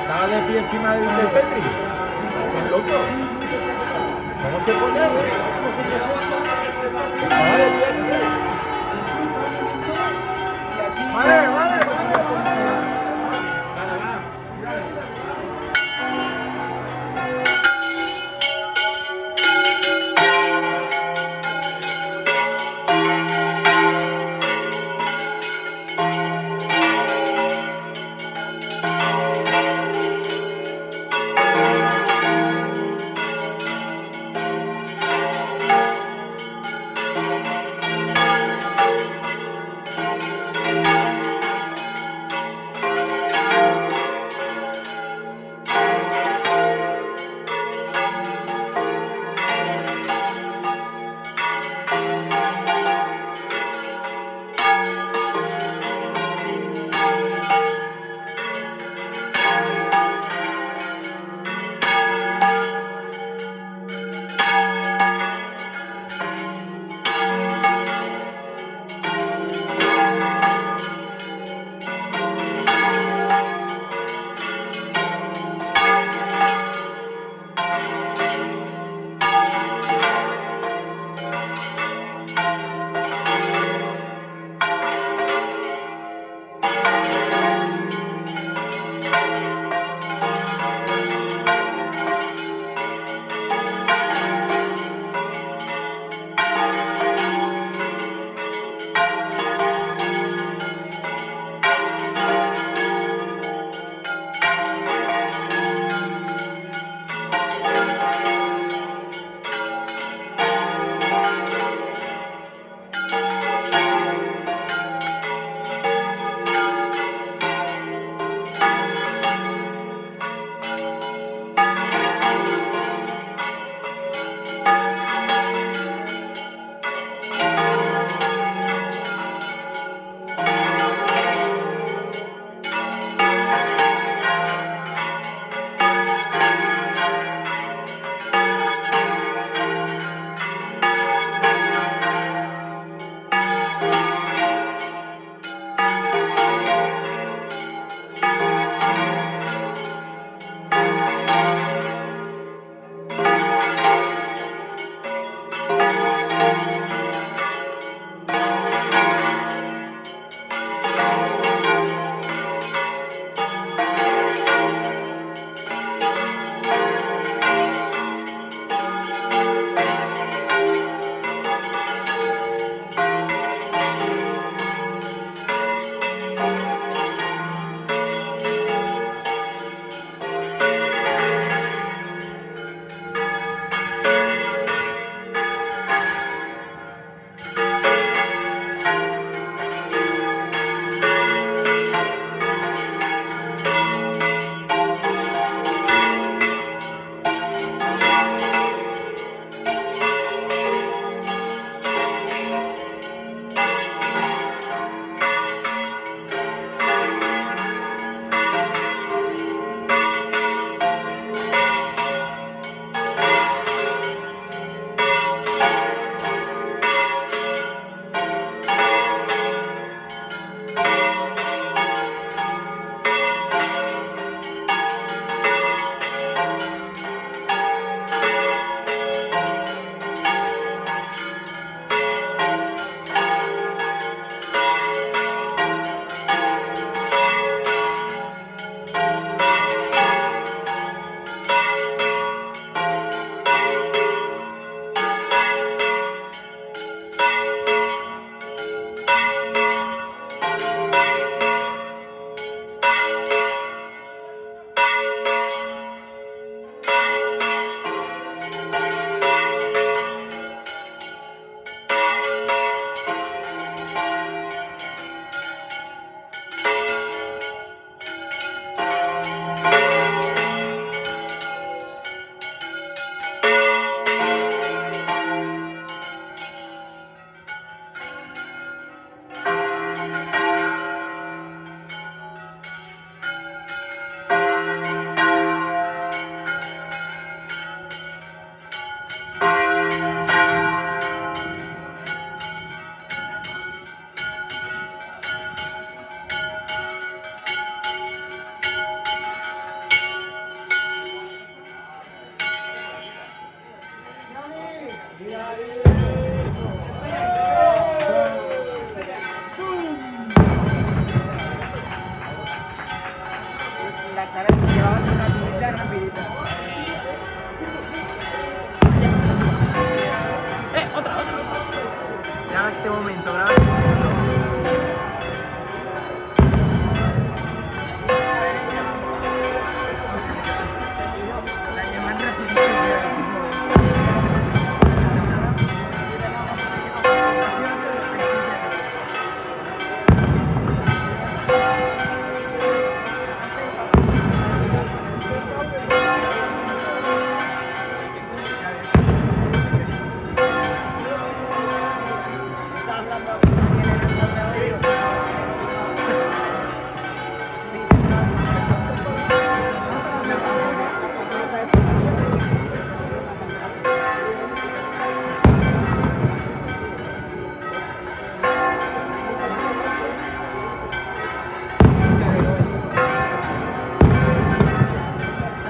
Estaba de pie encima del Petri. ¿Estás loco? ¿Cómo se pone? Estaba de pie aquí. Vale, vale, vale, vale. Vale, va. Rapidita, rapidita. Otra. Graba este momento, graba este momento. La llaman rapidísimo. Estaba hablando con Daniel en el correo.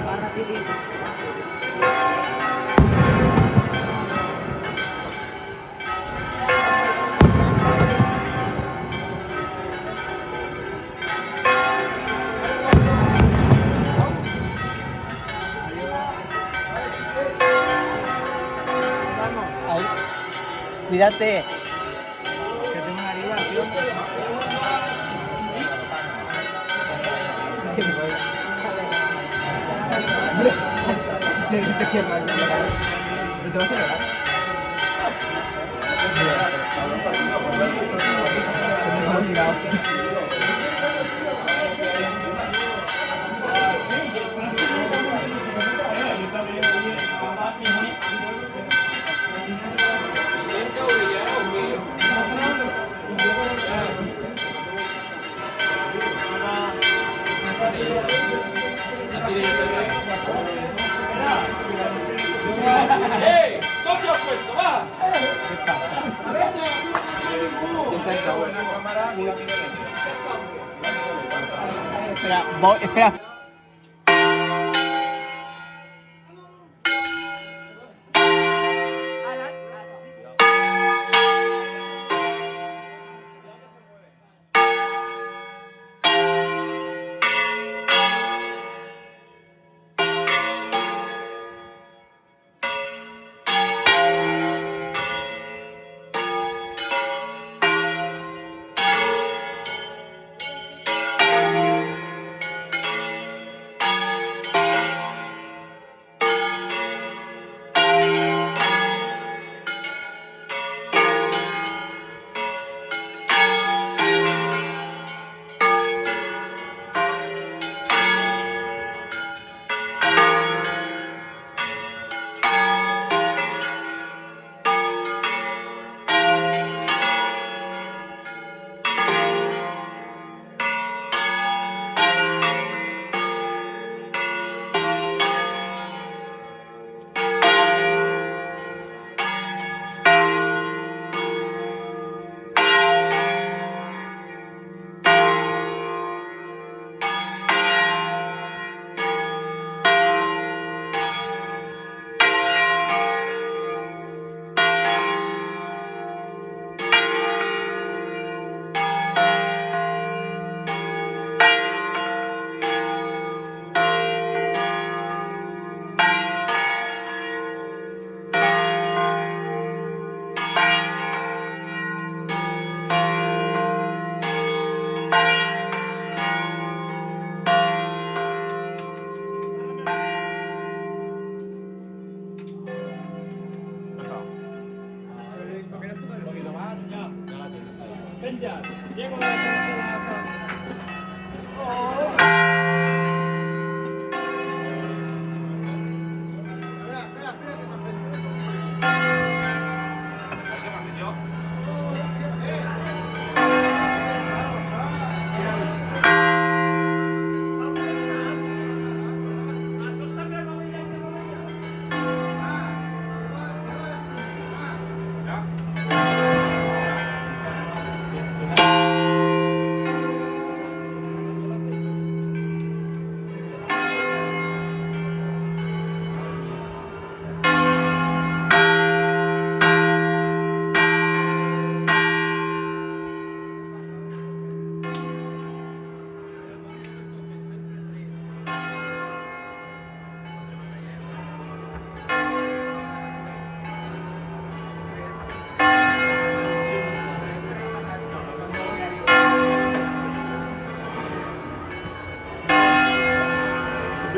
Va rapidito. Vamos. Ahí. Cuídate. Que tengo una arriba, ¿sí? ¿Te vas a llorar? ¡Ey! ¡No se ha puesto! ¡Va! ¿Qué pasa? Espera, espera.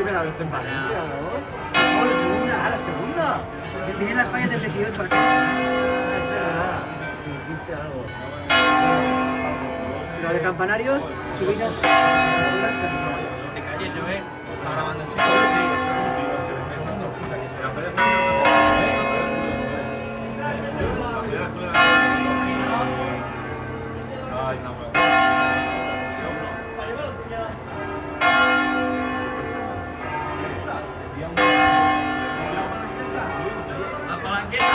primera vez en Valencia, ¿no? No, la segunda. Ah, la segunda. Vienen las fallas del 18 así. Ah, es verdad. Me dijiste algo. Pero de campanarios, subidas todas se mejoran. Te calles, Joel. Está grabando el La palanqueta.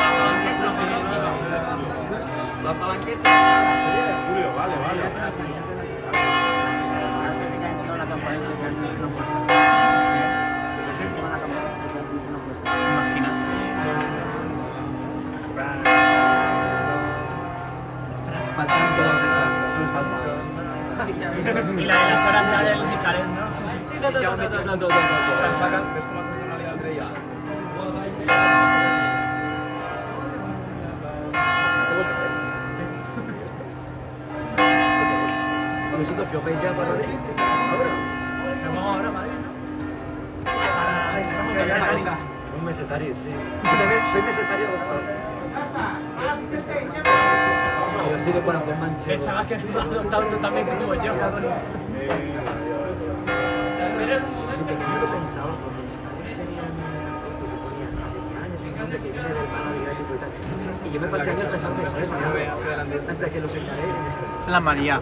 La palanqueta. Julio, vale. Ahora se te cae encima la campanita que has dicho no puede ser. Se te cae encima la campanita que has dicho no puede ser. ¿Te imaginas? Faltan todas esas. Y las horas ya del Mijares, ¿no? Están sacando, ves cómo hacen una liga entre ellas. ¿Vosotros qué os veis ya para Madrid? ¿Ahora? Nos vamos ahora a Madrid, ¿no? Un mesetario, sí. Yo también soy mesetario, doctor. Yo soy de corazón manchego. Pensaba que no adoptado tú también como yo. Espera un momento. De pequeño lo pensaba, porque mis padres tenían una foto que ponía hace años un nombre que viene del Málaga y tal. Y yo me pasé años pensando que es eso, hasta que lo sentaré y me dije, Es la María.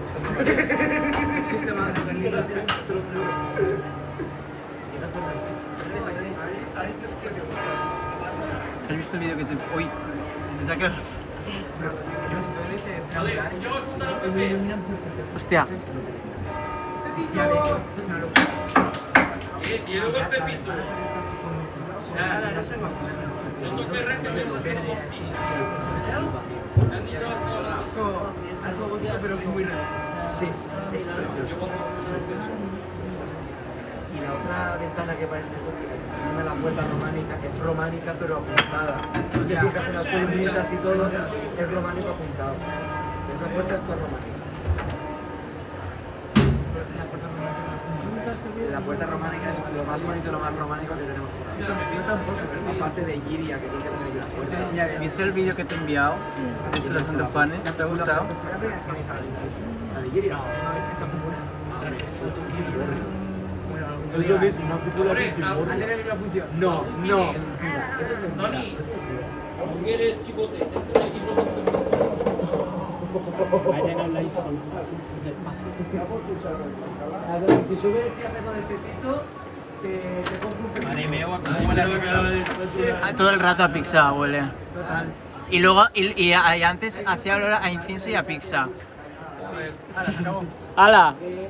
¿Has visto el vídeo que te... Uy, se me saca... Vale, yo os contaré a Pepe. Hostia. Y luego el Pepito. O sea, no toques recto de un verde. Andy se va a estar sí, es precioso. Y la otra ventana que parece gótica, que está en la puerta románica, es románica pero apuntada. Tú te fijas en las columnitas y todo, es románico apuntado. Esa puerta es toda románica. La puerta románica es lo más bonito, lo más románico que tenemos por ahí. Aparte de Giria, que creo que también hay una puerta. ¿Viste el vídeo que te he enviado? Sí. De los santafanes. ¿Te ha gustado? La de Giria. Esto es un filborrio. Es lo mismo, una cúpula de filborrio. ¿Antes la función? No, mentira. Eso es mentira. Noni, ¿cómo quiere el chicote? Este equipo Si subes y haces con el pepito, te compro un pepito. Todo el rato a pizza huele. Total. Y luego, y antes hacía olor a incienso y a pizza. ¡Hala!